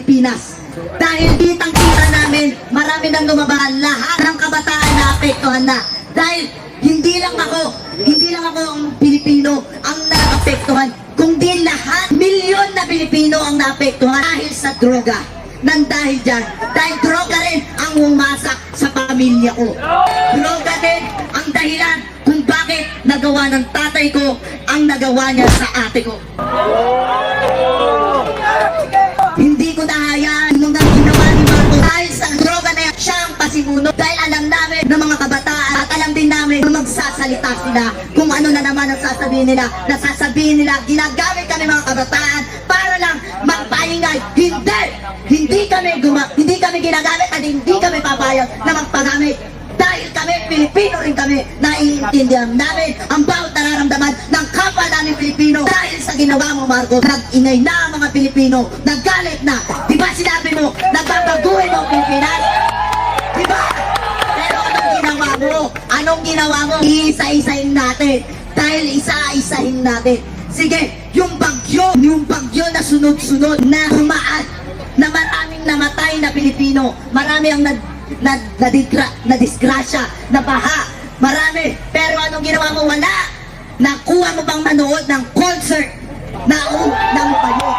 Pilipinas. Dahil kitang-kita namin, marami nang lumabahan, lahat ng kabataan na apektuhan na. Dahil hindi lang ako ang Pilipino ang naapektuhan, kundi lahat, milyon na Pilipino ang naapektuhan dahil sa droga. Dahil dyan, dahil droga rin ang umasak sa pamilya ko. Droga din ang dahilan kung bakit nagawa ng tatay ko ang nagawa niya sa ate ko. Hindi ko nahayaan nung ginawa ni Marcos dahil sa droga na yan, siya ang pasimuno. Dahil alam namin ng mga kabataan at alam din namin na magsasalita sila kung ano na naman ang sasabihin nila. Nasasabihin nila, ginagamit kami mga kabataan para lang magpaingay. Hindi kami ginagamit at hindi kami papayag na magpagamit. Dahil kami, Pilipino rin kami, naiintindihan namin ang bawat nararamdaman ng kapwa namin Pilipino. Dahil sa ginawa mo, Marcos, nag-ingay na ang mga Pilipino, naggalit na. Diba sinabi mo, nagbabaguhin mo ang Pilipinas? Diba? Pero anong ginawa mo? Anong ginawa mo? Iisa-isahin natin. Dahil isa-isahin natin. Sige, yung bagyo na sunod-sunod na humaan, na maraming namatay na Pilipino, marami ang nadisgrasya, na baha, marami. Pero anong ginawa mo? Wala. Nakuha mo bang manood ng concert na bagyo?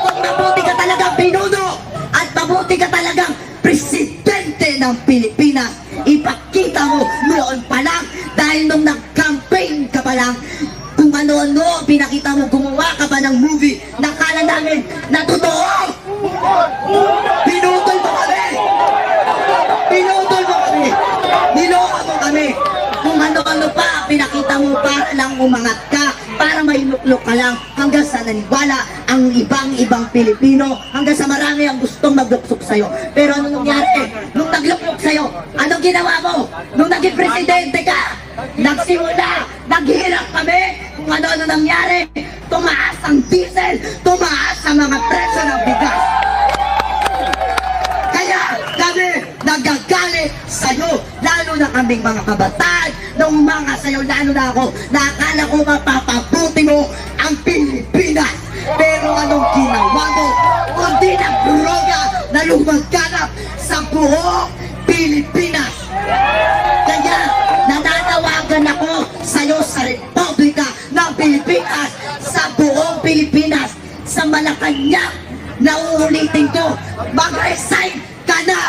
Kung mabuti ka talagang pinuno at mabuti ka talagang presidente ng Pilipinas, ipakita mo noon pa lang, dahil nung nag-campaign ka pa lang, kung ano-ano pinakita mo, gumawa ka pa ng movie, nakala namin na totoo. Pinutol mo kami. Pinutol mo kami. Niloka mo kami. Kung ano-ano pa, pinakita mo para lang umangat ka, para mailuklok ka lang, hanggang sa naniwala ang ibang Pilipino, hanggang sa marami ang gustong magluksok sa'yo. Pero anong nangyari? Nung nagluklok sa'yo, anong ginawa mo? Nung naging presidente ka, nagsimula, naghirap kami, kung ano-ano nangyari, tumaas ang diesel, tumaas ang mga presyo ng bigas. Kaya kami nagagalit sa'yo, lalo na kaming mga kabataan, nung mga sa'yo, lalo na ako, nakakala ko mapapabuti mo ang Pilipinas. Pero anong ginawa mo? Kundi ng droga na lumaganap sa buong Pilipinas. Kaya nananawagan ako sa'yo sa Republika ng Pilipinas, sa buong Pilipinas, sa Malacanang, na uulitin ko, mag-resign ka na!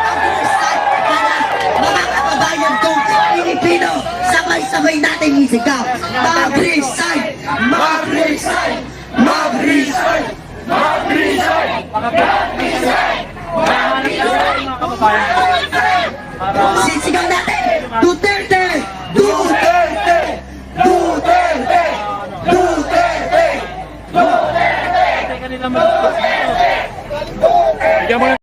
Mag-resign ka na! Mga kababayan kong Pilipino, sabay-sabay natin isigaw, mag-resign! Mag-resign! Mag-resign! Mag-resign! Mag-resign! Mag-resign! Sisigaw natin! Duterte! Duterte! Duterte! Duterte! Duterte! Duterte!